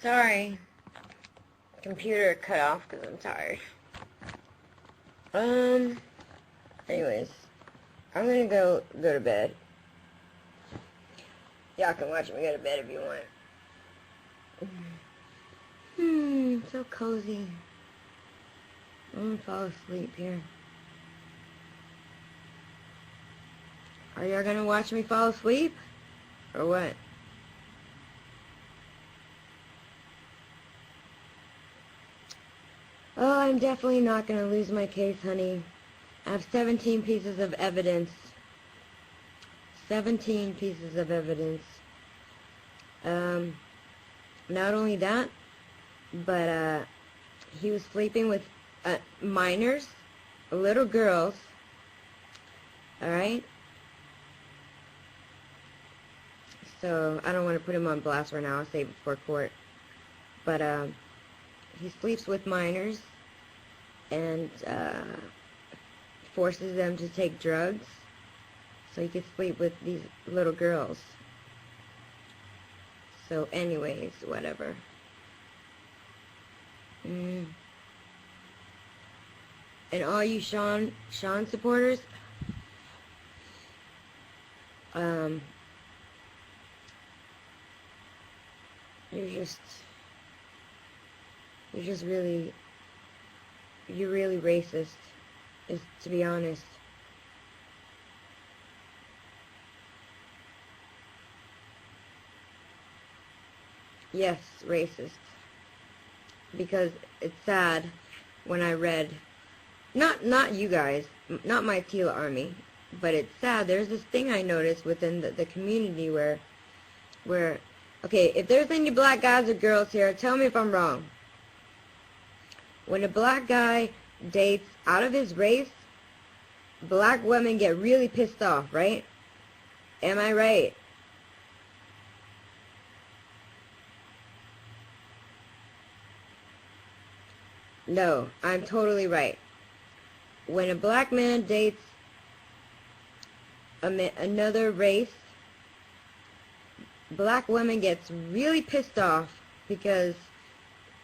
Sorry. Computer cut off because I'm tired. Anyways. I'm gonna go to bed. Y'all can watch me go to bed if you want. So cozy. I'm gonna fall asleep here. Are y'all gonna watch me fall asleep? Or what? Oh, I'm definitely not gonna lose my case, honey. I have 17 pieces of evidence. 17 pieces of evidence. Not only that, but he was sleeping with minors, little girls. Alright? So, I don't want to put him on blast right now. I'll save it for court. But, he sleeps with minors and forces them to take drugs so he could sleep with these little girls. So anyways, whatever. And all you Sean supporters, you're really racist, to be honest. Yes, racist. Because it's sad when I read, not you guys, not my Tila Army, but it's sad. There's this thing I noticed within the community where, okay, if there's any black guys or girls here, tell me if I'm wrong. When a black guy dates out of his race, black women get really pissed off, right? Am I right? No, I'm totally right. When a black man dates another race, black women gets really pissed off because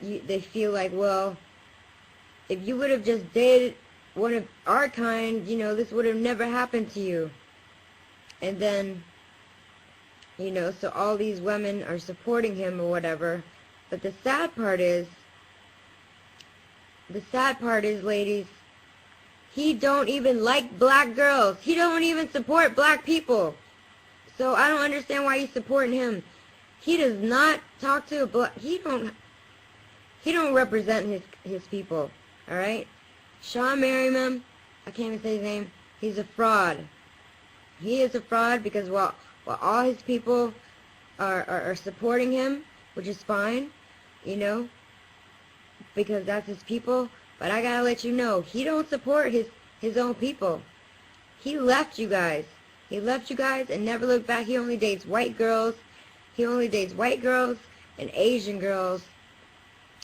they feel like, well, if you would have just dated one of our kind, you know, this would have never happened to you. And then, you know, so all these women are supporting him or whatever. But the sad part is, ladies, he don't even like black girls. He don't even support black people. So I don't understand why he's supporting him. He does not talk to a black, he don't represent his people. Alright? Sean Merriman, I can't even say his name, he's a fraud. He is a fraud because while all his people are supporting him, which is fine, you know, because that's his people, but I gotta let you know, he don't support his own people. He left you guys. He left you guys and never looked back. He only dates white girls. He only dates white girls and Asian girls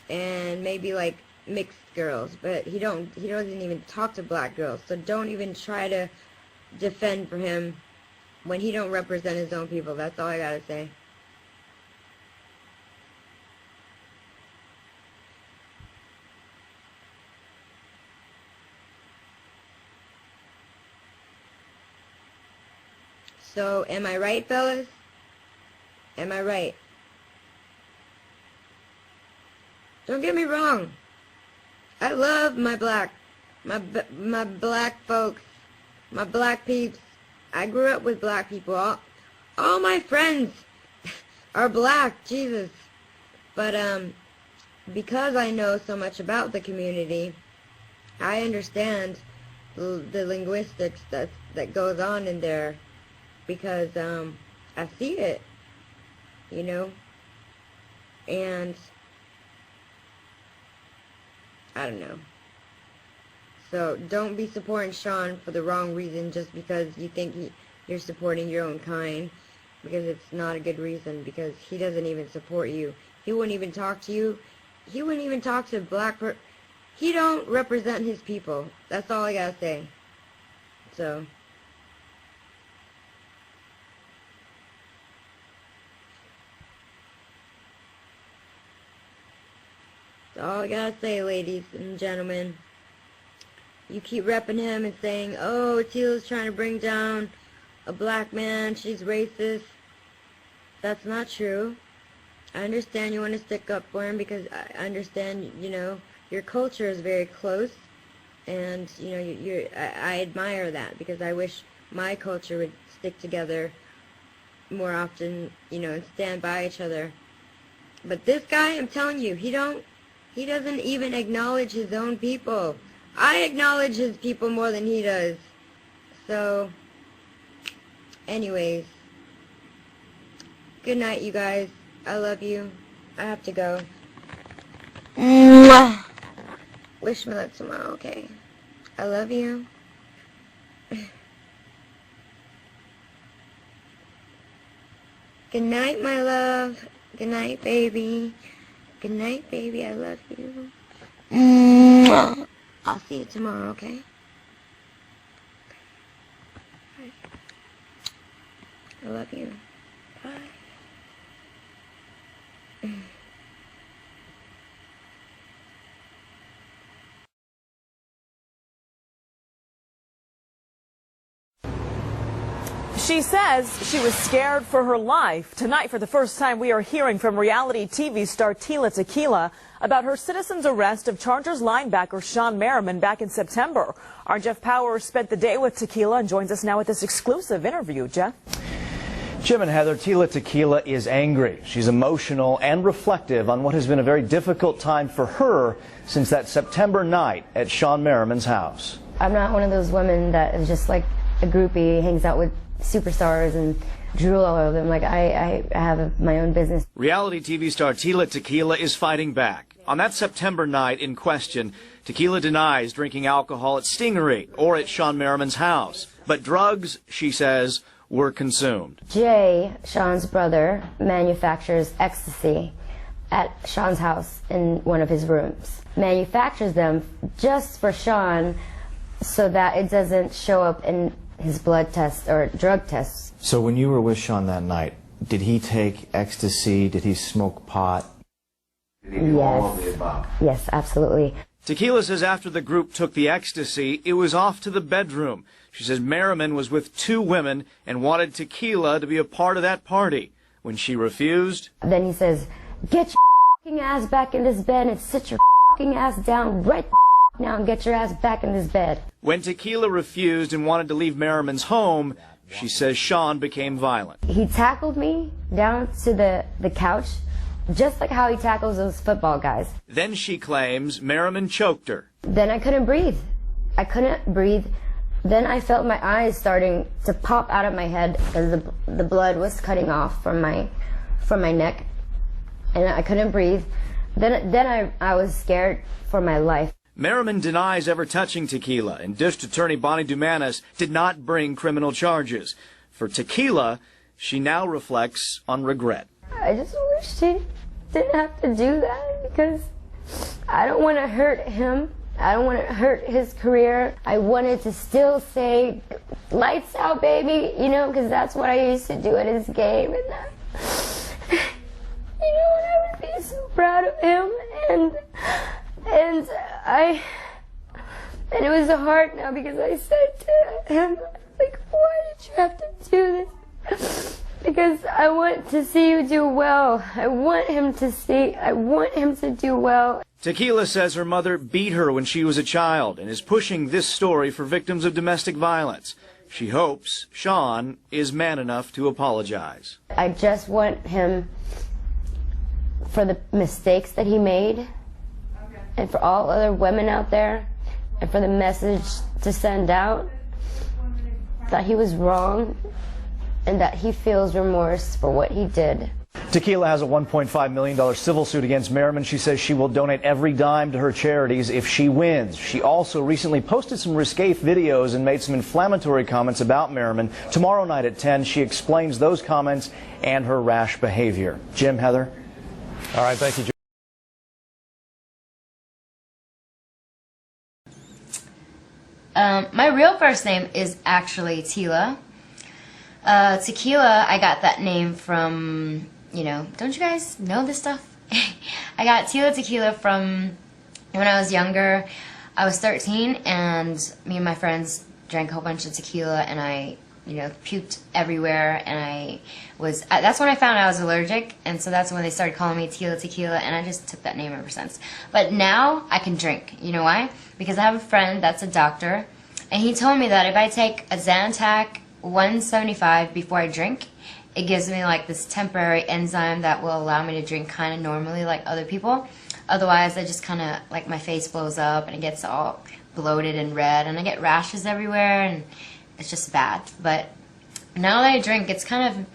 and maybe like mixed girls, but he doesn't even talk to black girls. So don't even try to defend for him when he don't represent his own people. That's all I gotta say. So am I right, fellas? Am I right? Don't get me wrong. I love my black folks, my black peeps. I grew up with black people. All my friends are black, Jesus. But because I know so much about the community, I understand the linguistics that goes on in there, because I see it, you know, and I don't know. So don't be supporting Sean for the wrong reason just because you think you're supporting your own kind, because it's not a good reason, because he doesn't even support you. He wouldn't even talk to you. He wouldn't even talk to he don't represent his people. That's all I gotta say. So That's all I gotta say, ladies and gentlemen. You keep repping him and saying, oh, Tila's trying to bring down a black man, she's racist. That's not true. I understand you want to stick up for him because I understand, you know, your culture is very close, and, you know, I admire that because I wish my culture would stick together more often, you know, and stand by each other. But this guy, I'm telling you, he doesn't even acknowledge his own people. I acknowledge his people more than he does. So, anyways, good night, you guys. I love you. I have to go. Mwah. Wish me luck tomorrow, okay? I love you. Good night, my love. Good night, baby. Good night, baby. I love you. Mwah. I'll see you tomorrow, okay? Bye. I love you. Bye. She says she was scared for her life. Tonight, for the first time, we are hearing from reality TV star Tila Tequila about her citizen's arrest of Chargers linebacker Shawn Merriman back in September. Our Jeff Powers spent the day with Tequila and joins us now with this exclusive interview. Jeff? Jim and Heather, Tila Tequila is angry. She's emotional and reflective on what has been a very difficult time for her since that September night at Shawn Merriman's house. I'm not one of those women that is just like a groupie, hangs out with superstars and drool all over them. Like, I have my own business. Reality TV star Tila Tequila is fighting back. On that September night in question, Tequila denies drinking alcohol at Stingery or at Shawn Merriman's house. But drugs, she says, were consumed. Jay, Shawn's brother, manufactures ecstasy at Shawn's house in one of his rooms. Manufactures them just for Shawn so that it doesn't show up in his blood tests or drug tests. So when you were with Shawn that night, did he take ecstasy? Did he smoke pot? Did he do all of the above? Yes, absolutely. Tequila says after the group took the ecstasy, it was off to the bedroom. She says Merriman was with two women and wanted Tequila to be a part of that party. When she refused, then he says, get your f***ing ass back in this bed and sit your f***ing ass down right now and get your ass back in this bed. When Tequila refused and wanted to leave Merriman's home, she says Shawn became violent. He tackled me down to the couch, just like how he tackles those football guys. Then she claims Merriman choked her. Then I couldn't breathe. I couldn't breathe. Then I felt my eyes starting to pop out of my head because the blood was cutting off from my neck, and I couldn't breathe. Then I was scared for my life. Merriman denies ever touching Tequila, and District Attorney Bonnie Dumanis did not bring criminal charges. For Tequila, she now reflects on regret. I just wish she didn't have to do that because I don't want to hurt him. I don't want to hurt his career. I wanted to still say, lights out, baby, you know, because that's what I used to do at his game. And you know, and I would be so proud of him. And it was hard now because I said to him, like, why did you have to do this? Because I want to see you do well. I want him to do well. Tequila says her mother beat her when she was a child and is pushing this story for victims of domestic violence. She hopes Shawn is man enough to apologize. I just want him, for the mistakes that he made, and for all other women out there, and for the message to send out that he was wrong and that he feels remorse for what he did. Tequila has a $1.5 million civil suit against Merriman. She says she will donate every dime to her charities if she wins. She also recently posted some risque videos and made some inflammatory comments about Merriman. Tomorrow night at 10, she explains those comments and her rash behavior. Jim, Heather? All right, thank you, Jim. My real first name is actually Tila. Tequila, I got that name from, you know, don't you guys know this stuff? I got Tila Tequila from when I was younger. I was 13, and me and my friends drank a whole bunch of tequila, and I, puked everywhere, and that's when I found out I was allergic, and so that's when they started calling me Tila Tequila, and I just took that name ever since. But now I can drink. You know why? Because I have a friend that's a doctor, and he told me that if I take a Zantac 175 before I drink, it gives me like this temporary enzyme that will allow me to drink kind of normally like other people. Otherwise, I just kind of, like, my face blows up and it gets all bloated and red, and I get rashes everywhere, and it's just bad. But now that I drink, it's kind of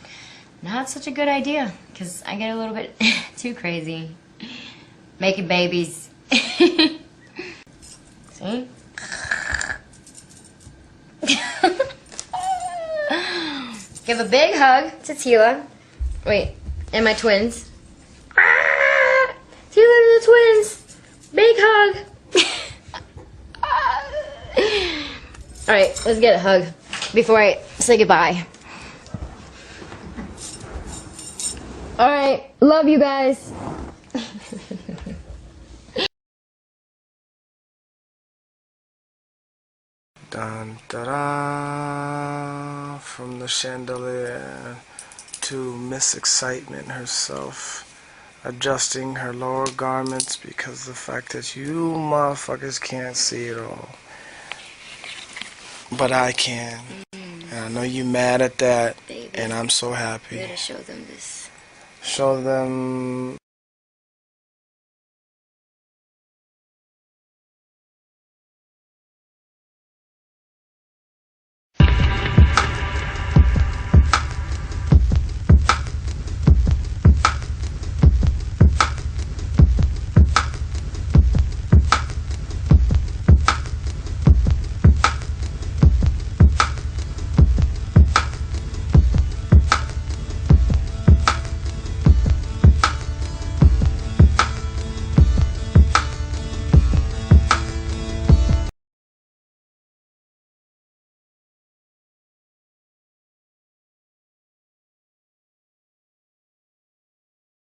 not such a good idea, because I get a little bit too crazy. Making babies. See? Give a big hug to Tila. Wait, and my twins. Tila and the twins. Big hug. Alright, let's get a hug before I say goodbye. Alright, love you guys. Dun, da-da, from the chandelier to Miss Excitement herself, adjusting her lower garments because of the fact that you motherfuckers can't see it all. But I can. And I know you mad at that, and I'm so happy. You gotta show them this. Show them